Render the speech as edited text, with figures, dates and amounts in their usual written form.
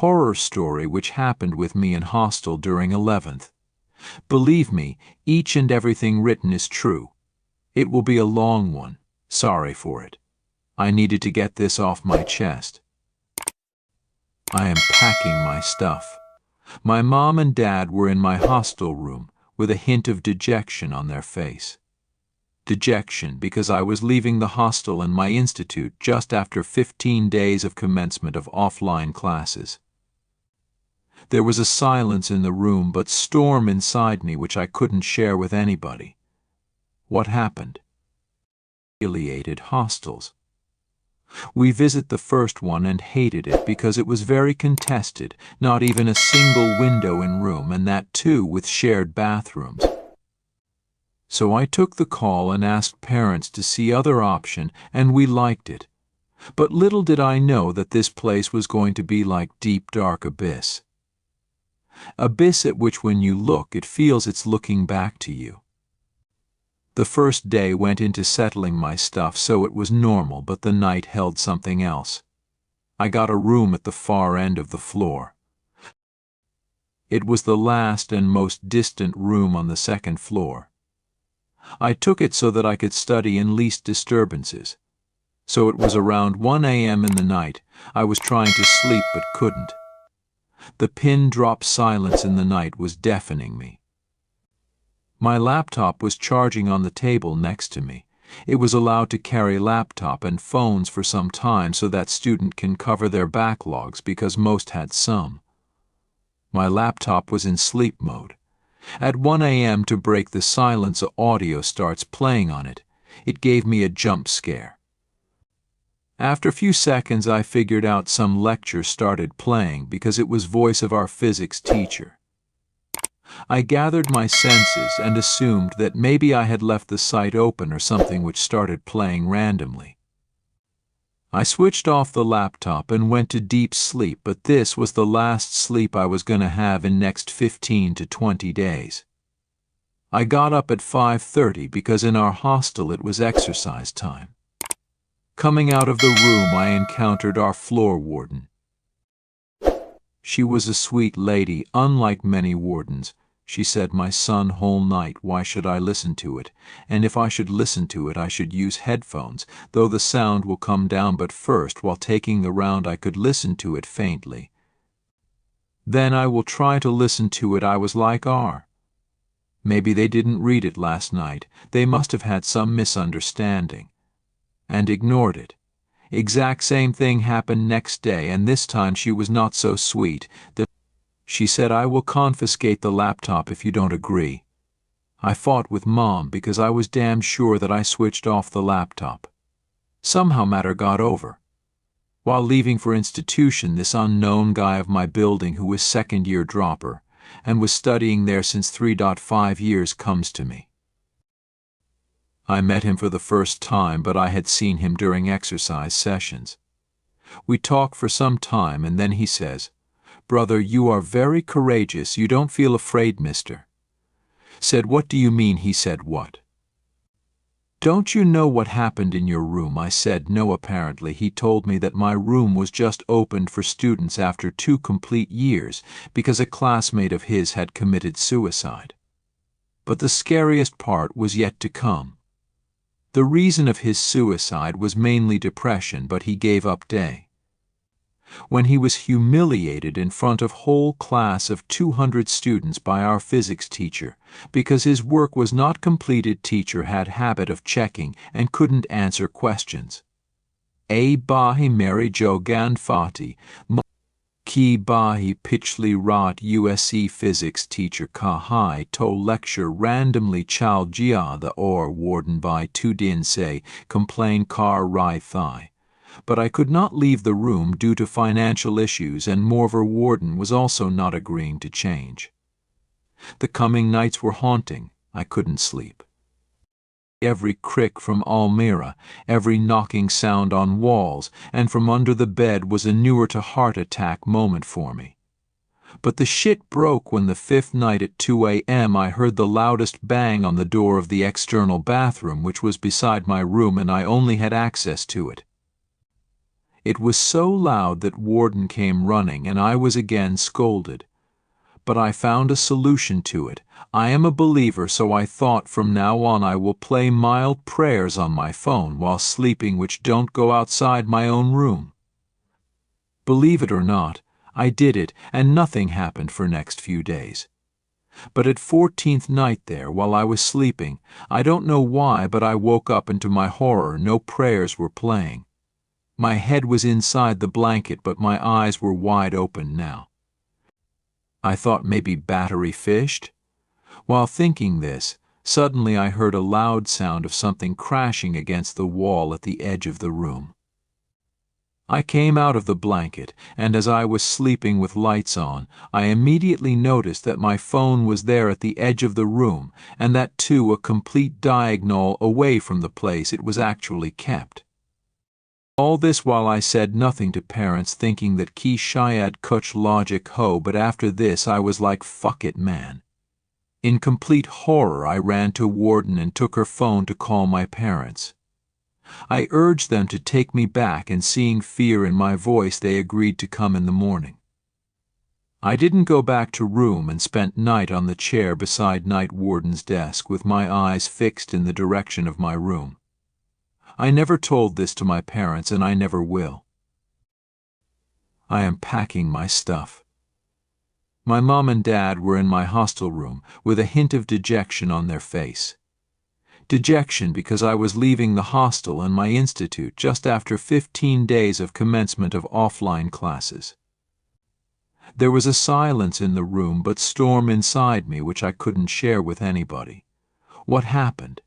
horror story which happened with me in Hostel during 11th. Believe me, each and everything written is true. It will be a long one. Sorry for it. I needed to get this off my chest. I am packing my stuff. My mom and dad were in my hostel room with a hint of dejection on their face. Dejection because I was leaving the hostel and my institute just after 15 days of commencement of offline classes. There was a silence in the room but storm inside me which I couldn't share with anybody. What happened? Affiliated hostels. We visit the first one and hated it because it was very contested, not even a single window in room, and that too with shared bathrooms. So I took the call and asked parents to see other option, and we liked it. But little did I know that this place was going to be like deep dark abyss. Abyss at which when you look it feels it's looking back to you. The first day went into settling my stuff, so it was normal, but the night held something else. I got a room at the far end of the floor. It was the last and most distant room on the second floor. I took it so that I could study in least disturbances. So it was around 1 a.m. in the night. I was trying to sleep but couldn't. The pin-drop silence in the night was deafening me. My laptop was charging on the table next to me. It was allowed to carry laptop and phones for some time so that student can cover their backlogs because most had some. My laptop was in sleep mode. At 1 a.m. to break the silence, audio starts playing on it. It gave me a jump scare. After a few seconds I figured out some lecture started playing because it was voice of our physics teacher. I gathered my senses and assumed that maybe I had left the site open or something, which started playing randomly. I switched off the laptop and went to deep sleep, but this was the last sleep I was going to have in next 15 to 20 days. I got up at 5:30 because in our hostel it was exercise time. Coming out of the room I encountered our floor warden. She was a sweet lady, unlike many wardens. She said, "My son, whole night, why should I listen to it? And if I should listen to it, I should use headphones, though the sound will come down, but first, while taking the round, I could listen to it faintly. Then I will try to listen to it." I was like, maybe they didn't read it last night. They must have had some misunderstanding. And ignored it. Exact same thing happened next day, and this time she was not so sweet. She said, "I will confiscate the laptop if you don't agree." I fought with Mom because I was damn sure that I switched off the laptop. Somehow matter got over. While leaving for institution, this unknown guy of my building who was second-year dropper and was studying there since 3.5 years comes to me. I met him for the first time, but I had seen him during exercise sessions. We talked for some time, and then he says, "Brother, you are very courageous. You don't feel afraid, mister." Said, "What do you mean?" He said, "What? Don't you know what happened in your room?" I said, "No, apparently." He told me that my room was just opened for students after 2 complete years because a classmate of his had committed suicide. But the scariest part was yet to come. The reason of his suicide was mainly depression, but he gave up day. When he was humiliated in front of whole class of 200 students by our physics teacher because his work was not completed. Teacher had habit of checking and couldn't answer questions. A bahi meri jogan fati ki bahi pichli rat USC physics teacher kahai to lecture randomly chal jia the or warden by tu din say complain kar rai thai. But I could not leave the room due to financial issues, and moreover warden was also not agreeing to change. The coming nights were haunting. I couldn't sleep. Every crick from Almira, every knocking sound on walls, and from under the bed was a newer to heart attack moment for me. But the shit broke when the 5th night at 2 a.m. I heard the loudest bang on the door of the external bathroom, which was beside my room, and I only had access to it. It was so loud that Warden came running and I was again scolded. But I found a solution to it. I am a believer, so I thought from now on I will play mild prayers on my phone while sleeping which don't go outside my own room. Believe it or not, I did it and nothing happened for next few days. But at 14th night there, while I was sleeping, I don't know why, but I woke up and to my horror no prayers were playing. My head was inside the blanket, but my eyes were wide open now. I thought maybe battery fished. While thinking this, suddenly I heard a loud sound of something crashing against the wall at the edge of the room. I came out of the blanket, and as I was sleeping with lights on, I immediately noticed that my phone was there at the edge of the room, and that too a complete diagonal away from the place it was actually kept. All this while I said nothing to parents, thinking that ki shayad kuch logic ho, but after this I was like, fuck it, man. In complete horror I ran to Warden and took her phone to call my parents. I urged them to take me back, and seeing fear in my voice they agreed to come in the morning. I didn't go back to room and spent night on the chair beside Night Warden's desk with my eyes fixed in the direction of my room. I never told this to my parents, and I never will. I am packing my stuff. My mom and dad were in my hostel room with a hint of dejection on their face. Dejection because I was leaving the hostel and my institute just after 15 days of commencement of offline classes. There was a silence in the room but storm inside me which I couldn't share with anybody. What happened?